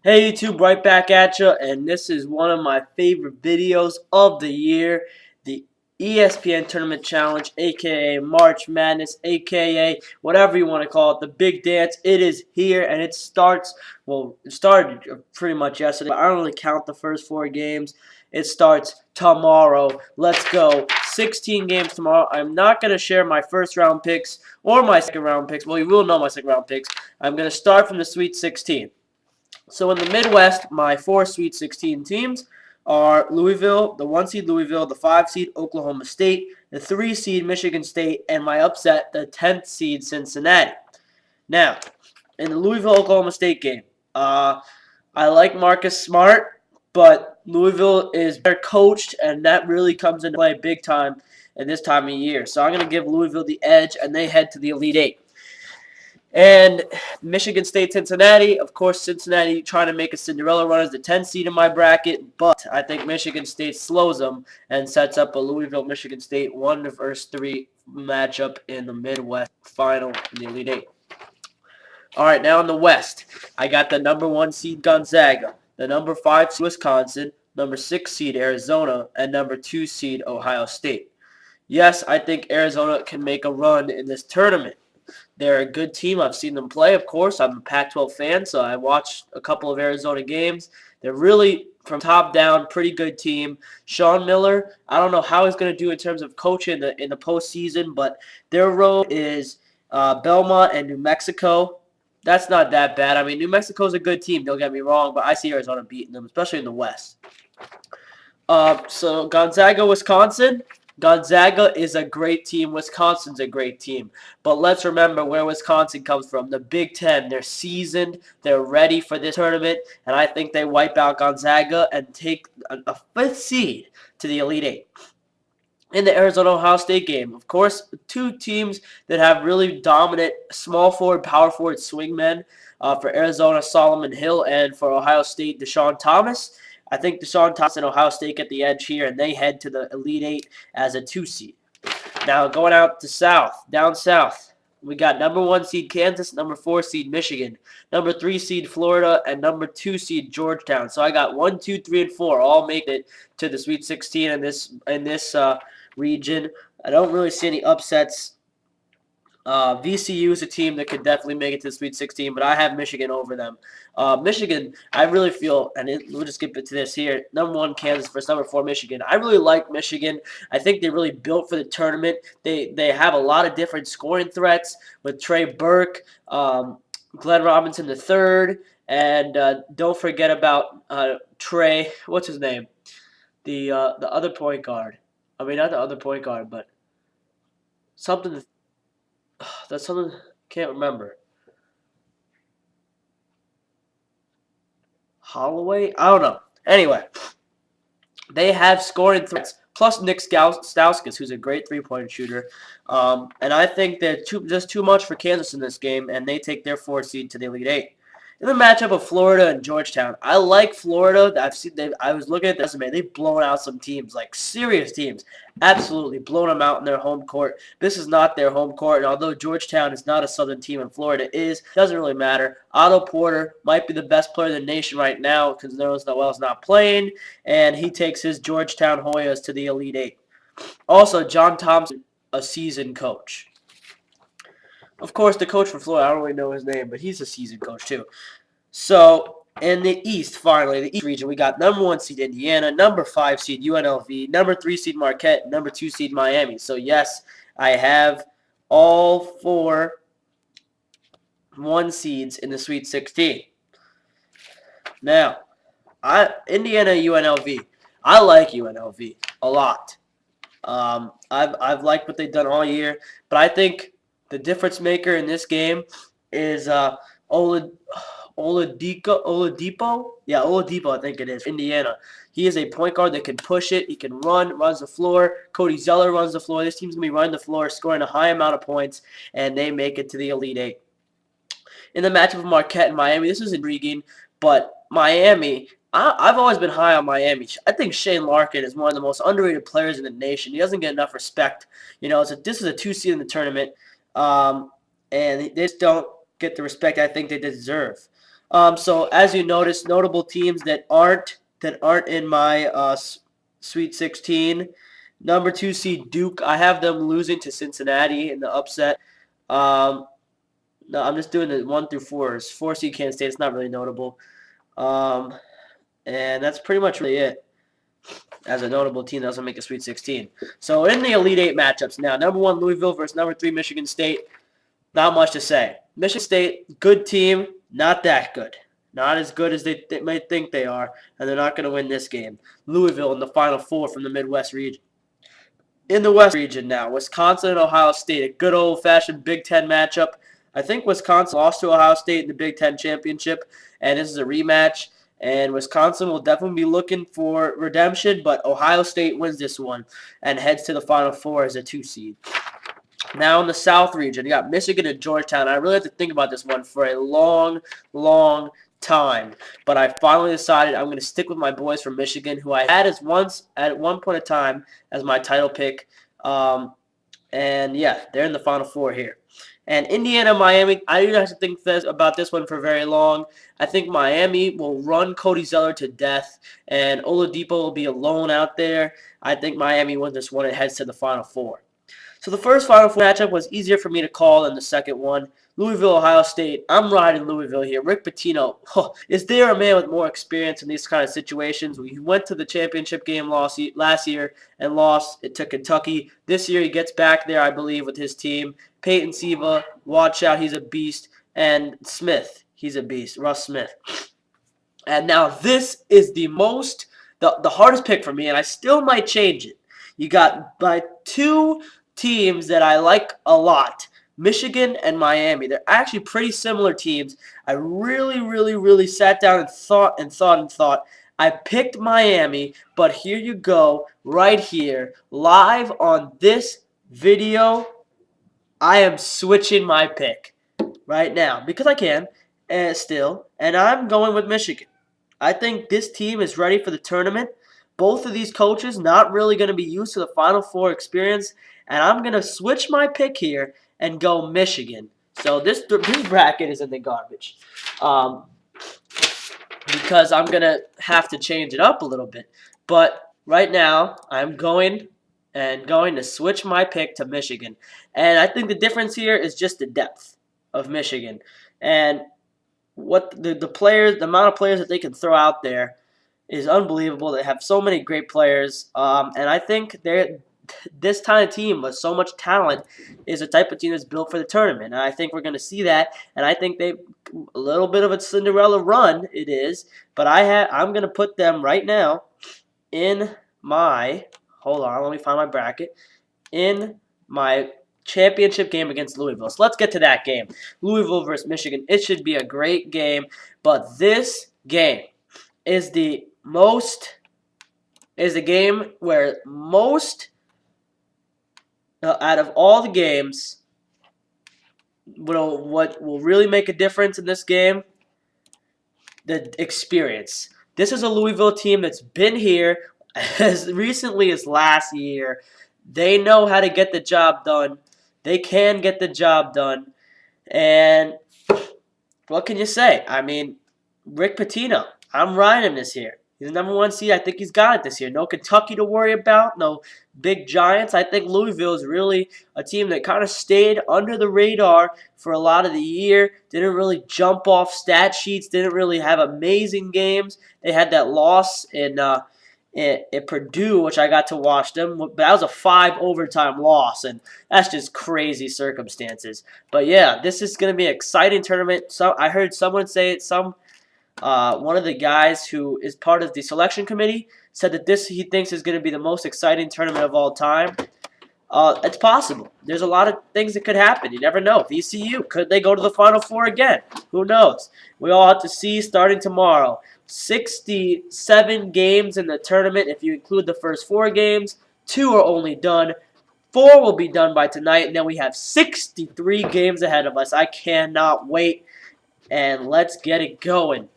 Hey YouTube, right back at you, and this is one of my favorite videos of the year, the ESPN Tournament Challenge, aka March Madness, aka whatever you want to call it, the big dance. It is here, and it starts, well, it started pretty much yesterday, but I don't really count the first 4 games. It starts tomorrow. Let's go. 16 games tomorrow. I'm not going to share my first round picks or my second round picks. Well, you will know my second round picks. I'm going to start from the Sweet 16. So in the Midwest, my 4 Sweet 16 teams are Louisville, the 1 seed Louisville, the 5 seed Oklahoma State, the 3 seed Michigan State, and my upset, the 10th seed Cincinnati. Now, in the Louisville-Oklahoma State game, I like Marcus Smart, but Louisville is better coached, and that really comes into play big time at this time of year. So I'm going to give Louisville the edge, and they head to the Elite Eight. And Michigan State, Cincinnati. Of course, Cincinnati trying to make a Cinderella run as the 10th seed in my bracket, but I think Michigan State slows them and sets up a Louisville-Michigan State 1-3 matchup in the Midwest final in the Elite Eight. All right, now in the West, I got the number 1 seed Gonzaga, the number 5 seed Wisconsin, number 6 seed Arizona, and number 2 seed Ohio State. Yes, I think Arizona can make a run in this tournament. They're a good team. I've seen them play, of course. I'm a Pac-12 fan, so I watched a couple of Arizona games. They're really, from top down, pretty good team. Sean Miller, I don't know how he's going to do in terms of coaching in the postseason, but their road is Belmont and New Mexico. That's not that bad. I mean, New Mexico's a good team, don't get me wrong, but I see Arizona beating them, especially in the West. So Gonzaga, Wisconsin. Gonzaga is a great team. Wisconsin's a great team. But let's remember where Wisconsin comes from. The Big Ten. They're seasoned. They're ready for this tournament. And I think they wipe out Gonzaga and take a 5th seed to the Elite Eight. In the Arizona-Ohio State game, of course, 2 teams that have really dominant small forward, power forward swingmen. For Arizona, Solomon Hill, and for Ohio State, Deshaun Thomas. I think Deshaun Thomas and Ohio State get the edge here, and they head to the Elite Eight as a 2 seed. Now, going out to down south, we got number 1 seed Kansas, number 4 seed Michigan, number 3 seed Florida, and number 2 seed Georgetown. So I got 1, 2, 3, and 4 all make it to the Sweet 16 in this region. I don't really see any upsets. VCU is a team that could definitely make it to the Sweet 16, but I have Michigan over them. Michigan, I really feel, and we'll just skip it to this here, number 1 Kansas versus number 4 Michigan. I really like Michigan. I think they really built for the tournament. They have a lot of different scoring threats with Trey Burke, Glenn Robinson III, and don't forget about Trey, what's his name? The other point guard. I mean, not the other point guard, but something that's something I can't remember. Holloway? I don't know. Anyway, they have scoring threats. Plus Nick Stauskas, who's a great three-point shooter. And I think that just too much for Kansas in this game, and they take their 4 seed to the Elite Eight. In the matchup of Florida and Georgetown, I like Florida. I was looking at the resume. They've blown out some teams, like serious teams. Absolutely blown them out in their home court. This is not their home court, and although Georgetown is not a Southern team and Florida doesn't really matter. Otto Porter might be the best player in the nation right now because Nerlens Noel's not playing, and he takes his Georgetown Hoyas to the Elite Eight. Also, John Thompson, a seasoned coach. Of course, the coach for Florida, I don't really know his name, but he's a seasoned coach too. So, in the East, finally, the East region, we got number 1 seed Indiana, number 5 seed UNLV, number 3 seed Marquette, number 2 seed Miami. So, yes, I have all 4 1 seeds in the Sweet 16. Now, Indiana UNLV. I like UNLV a lot. I've liked what they've done all year, but I think the difference maker in this game is Oladipo. Yeah, Oladipo, I think it is. Indiana. He is a point guard that can push it. He can runs the floor. Cody Zeller runs the floor. This team's going to be running the floor, scoring a high amount of points, and they make it to the Elite Eight. In the matchup of Marquette and Miami, this is intriguing, but Miami, I've always been high on Miami. I think Shane Larkin is one of the most underrated players in the nation. He doesn't get enough respect. You know, this is a 2 seed in the tournament, and they just don't get the respect I think they deserve. So as you notice, notable teams that aren't in my Sweet 16. Number 2 seed Duke. I have them losing to Cincinnati in the upset. Um, no, I'm just doing the 1 through 4s. 4 seed Kansas State. It's not really notable. Um, and that's pretty much really it as a notable team that doesn't make a Sweet 16. So in the Elite 8 matchups now, number 1 Louisville versus number 3 Michigan State. Not much to say. Michigan State, good team, not that good. Not as good as they might think they are, and they're not going to win this game. Louisville in the Final Four from the Midwest region. In the West region now, Wisconsin and Ohio State, a good old-fashioned Big Ten matchup. I think Wisconsin lost to Ohio State in the Big Ten championship, and this is a rematch. And Wisconsin will definitely be looking for redemption, but Ohio State wins this one and heads to the Final Four as a 2 seed. Now in the South region, you got Michigan and Georgetown. I really had to think about this one for a long, long time. But I finally decided I'm going to stick with my boys from Michigan, who I had at one point in time as my title pick. And yeah, they're in the Final Four here. And Indiana, Miami, I didn't have to think about this one for very long. I think Miami will run Cody Zeller to death, and Oladipo will be alone out there. I think Miami wins this one and heads to the Final Four. So the first Final Four matchup was easier for me to call than the second one. Louisville, Ohio State. I'm riding Louisville here. Rick Pitino, is there a man with more experience in these kind of situations? He went to the championship game last year and lost it to Kentucky. This year he gets back there, I believe, with his team. Peyton Siva, watch out, he's a beast. And Smith, he's a beast. Russ Smith. And now this is the hardest pick for me, and I still might change it. You got by 2 teams that I like a lot, Michigan and Miami. They're actually pretty similar teams. I really, really, really sat down and thought. I picked Miami, but here you go, right here, live on this video. I am switching my pick right now because I can still, and I'm going with Michigan. I think this team is ready for the tournament. Both of these coaches not really going to be used to the Final Four experience, and I'm going to switch my pick here and go Michigan. So this bracket is in the garbage because I'm going to have to change it up a little bit. But right now, I'm going to switch my pick to Michigan. And I think the difference here is just the depth of Michigan. And what the amount of players that they can throw out there is unbelievable. They have so many great players, and I think this kind of team with so much talent is a type of team that's built for the tournament. And I think we're going to see that, and I think a little bit of a Cinderella run it is, but I'm going to put them right now in my, hold on, let me find my bracket, in my championship game against Louisville. So let's get to that game. Louisville versus Michigan. It should be a great game, but this game is the game where most out of all the games, what will really make a difference in this game? The experience. This is a Louisville team that's been here as recently as last year. They know how to get the job done. They can get the job done. And what can you say? I mean, Rick Pitino, I'm riding him this year. He's the number 1 seed. I think he's got it this year. No Kentucky to worry about. No big giants. I think Louisville is really a team that kind of stayed under the radar for a lot of the year. Didn't really jump off stat sheets. Didn't really have amazing games. They had that loss in Purdue, which I got to watch them. But that was a 5 overtime loss, and that's just crazy circumstances. But yeah, this is going to be an exciting tournament. So I heard someone say it. One of the guys who is part of the selection committee said that he thinks is going to be the most exciting tournament of all time. It's possible. There's a lot of things that could happen. You never know. VCU, could they go to the Final Four again? Who knows? We all have to see starting tomorrow. 67 games in the tournament if you include the first 4 games. 2 are only done. 4 will be done by tonight, and then we have 63 games ahead of us. I cannot wait, and let's get it going.